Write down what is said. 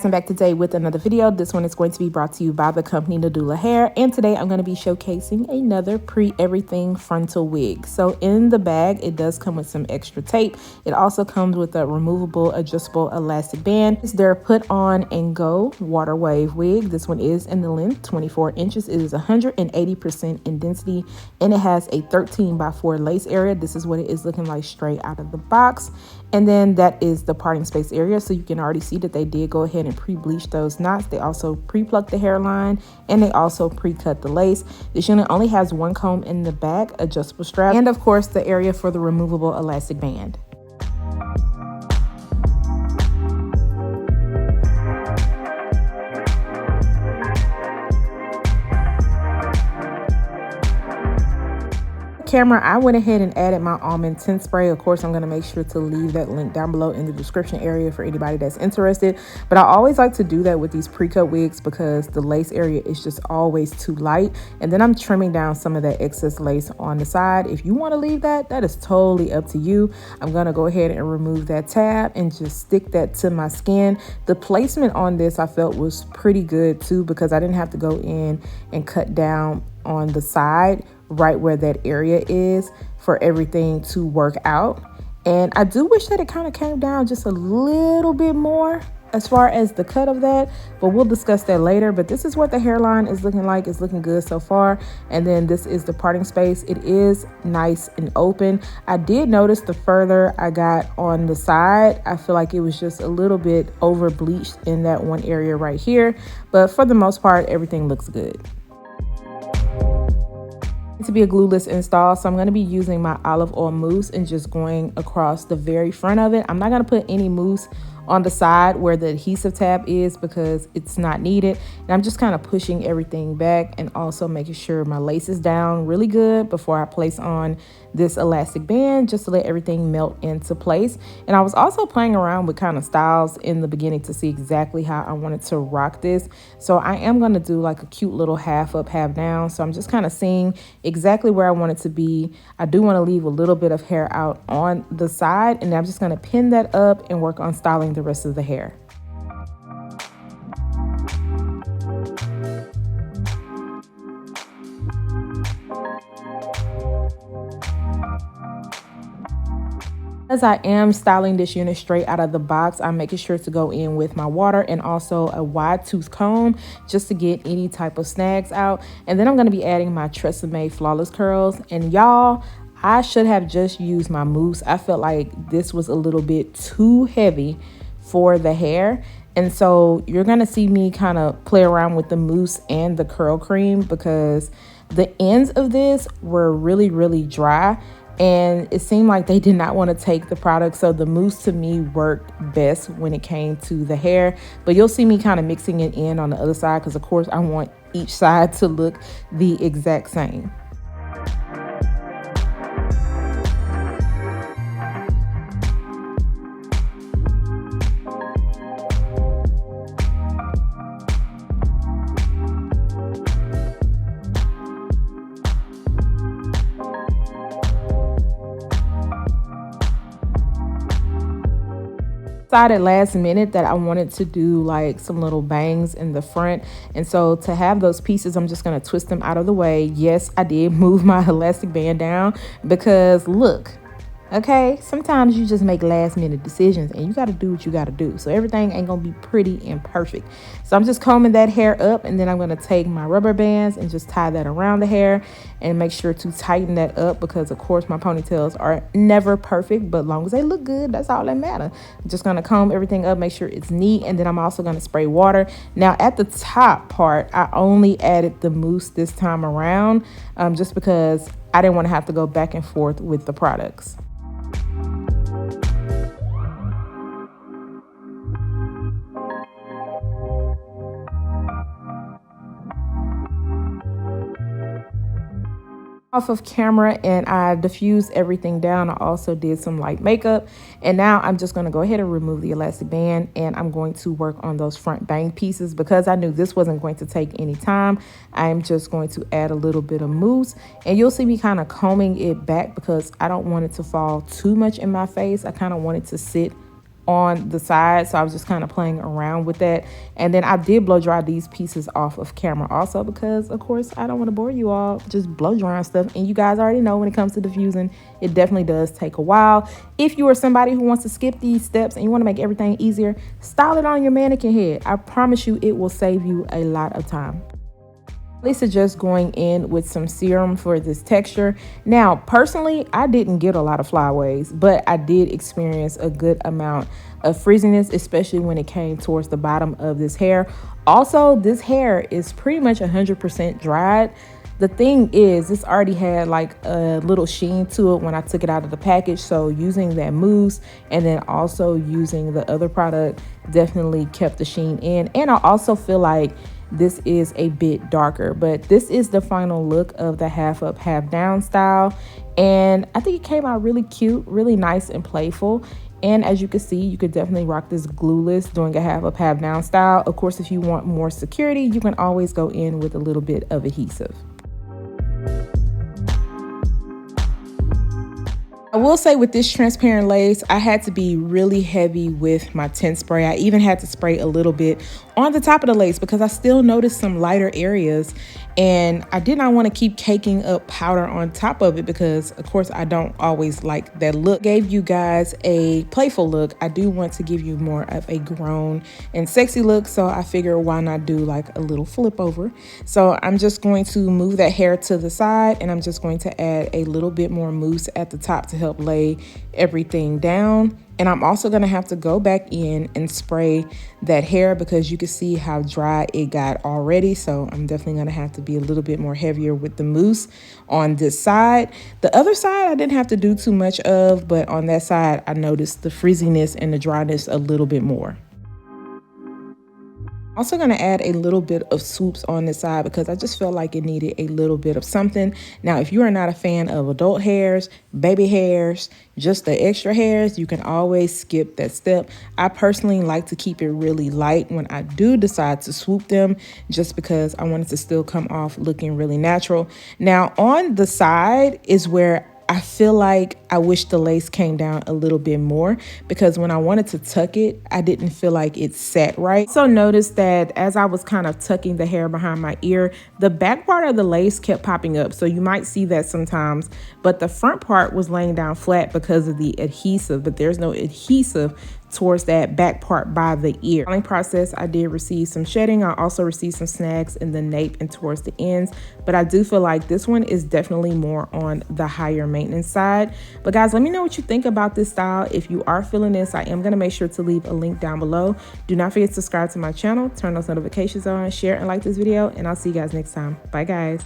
I'm back today with another video. This one is going to be brought to you by the company NadulaHair, and today I'm going to be showcasing another pre-everything frontal wig. So in the bag, it does come with some extra tape. It also comes with a removable adjustable elastic band. It's their put on and go water wave wig. This one is in the length 24 inches. It is 180% in density, and it has a 13x4 lace area. This is what it is looking like straight out of the box. And then that is the parting space area. So you can already see that they did go ahead and pre-bleach those knots. They also pre-plucked the hairline, and they also pre-cut the lace. This unit only has one comb in the back, adjustable strap, and of course the area for the removable elastic band. Camera, I went ahead and added my almond tint spray. Of course, I'm going to make sure to leave that link down below in the description area for anybody that's interested. But I always like to do that with these pre-cut wigs because the lace area is just always too light. And then I'm trimming down some of that excess lace on the side. If you want to leave that, that is totally up to you. I'm going to go ahead and remove that tab and just stick that to my skin. The placement on this I felt was pretty good too, because I didn't have to go in and cut down on the side right where that area is for everything to work out. And I do wish that it kind of came down just a little bit more as far as the cut of that, but we'll discuss that later. But this is what the hairline is looking like. It's looking good so far. And then this is the parting space. It is nice and open. I did notice the further I got on the side, I feel like it was just a little bit over bleached in that one area right here, but for the most part everything looks good. To be a glueless install, so I'm going to be using my olive oil mousse and just going across the very front of it. I'm not going to put any mousse on the side where the adhesive tab is because it's not needed, and I'm just kind of pushing everything back and also making sure my lace is down really good before I place on this elastic band, just to let everything melt into place. And I was also playing around with kind of styles in the beginning to see exactly how I wanted to rock this. So I am going to do like a cute little half up, half down. So I'm just kind of seeing exactly where I want it to be. I do want to leave a little bit of hair out on the side, and I'm just going to pin that up and work on styling the rest of the hair. As I am styling this unit straight out of the box, I'm making sure to go in with my water and also a wide tooth comb just to get any type of snags out. And then I'm going to be adding my Tresemme Flawless Curls. And y'all, I should have just used my mousse. I felt like this was a little bit too heavy for the hair. And so you're going to see me kind of play around with the mousse and the curl cream because the ends of this were really, really dry. And it seemed like they did not want to take the product. So the mousse to me worked best when it came to the hair. But you'll see me kind of mixing it in on the other side because, of course, I want each side to look the exact same. Decided last minute that I wanted to do like some little bangs in the front, and so to have those pieces, I'm just going to twist them out of the way. Yes, I did move my elastic band down because look, okay, sometimes you just make last minute decisions and you got to do what you got to do. So everything ain't gonna be pretty and perfect. So I'm just combing that hair up, and then I'm going to take my rubber bands and just tie that around the hair and make sure to tighten that up because, of course, my ponytails are never perfect, but as long as they look good, that's all that matters. I'm just going to comb everything up, make sure it's neat, and then I'm also going to spray water. Now, at the top part, I only added the mousse this time around just because I didn't want to have to go back and forth with the products. Off of camera and I diffused everything down. I also did some light makeup, and now I'm just going to go ahead and remove the elastic band, and I'm going to work on those front bang pieces because I knew this wasn't going to take any time. I'm just going to add a little bit of mousse, and you'll see me kind of combing it back because I don't want it to fall too much in my face. I kind of want it to sit on the side, so I was just kind of playing around with that. And then I did blow dry these pieces off of camera also, because of course I don't want to bore you all just blow drying stuff, and you guys already know when it comes to diffusing, it definitely does take a while. If you are somebody who wants to skip these steps and you want to make everything easier, style it on your mannequin head. I promise you it will save you a lot of time. I suggest going in with some serum for this texture. Now, personally, I didn't get a lot of flyaways, but I did experience a good amount of frizziness, especially when it came towards the bottom of this hair. Also, this hair is pretty much 100% dried. The thing is, this already had like a little sheen to it when I took it out of the package. So using that mousse and then also using the other product definitely kept the sheen in. And I also feel like this is a bit darker, but this is the final look of the half up, half down style. And I think it came out really cute, really nice and playful. And as you can see, you could definitely rock this glueless doing a half up, half down style. Of course, if you want more security, you can always go in with a little bit of adhesive. I will say with this transparent lace, I had to be really heavy with my tint spray. I even had to spray a little bit on the top of the lace because I still noticed some lighter areas, and I did not want to keep caking up powder on top of it because of course I don't always like that look. Gave you guys a playful look. I do want to give you more of a grown and sexy look, so I figure why not do like a little flip over. So I'm just going to move that hair to the side, and I'm just going to add a little bit more mousse at the top to help lay everything down. And I'm also going to have to go back in and spray that hair because you can see how dry it got already. So I'm definitely going to have to be a little bit more heavier with the mousse on this side. The other side I didn't have to do too much of, but on that side I noticed the frizziness and the dryness a little bit more. Also going to add a little bit of swoops on this side because I just felt like it needed a little bit of something. Now, if you are not a fan of adult hairs, baby hairs, just the extra hairs, you can always skip that step. I personally like to keep it really light when I do decide to swoop them, just because I want it to still come off looking really natural. Now, on the side is where I feel like I wish the lace came down a little bit more, because when I wanted to tuck it, I didn't feel like it sat right. So notice that as I was kind of tucking the hair behind my ear, the back part of the lace kept popping up. So you might see that sometimes, but the front part was laying down flat because of the adhesive, but there's no adhesive towards that back part by the ear. Styling process, I did receive some shedding. I also received some snags in the nape and towards the ends, but I do feel like this one is definitely more on the higher maintenance side. But guys, let me know what you think about this style. If you are feeling this, I am going to make sure to leave a link down below. Do not forget to subscribe to my channel, turn those notifications on, share and like this video, and I'll see you guys next time. Bye guys.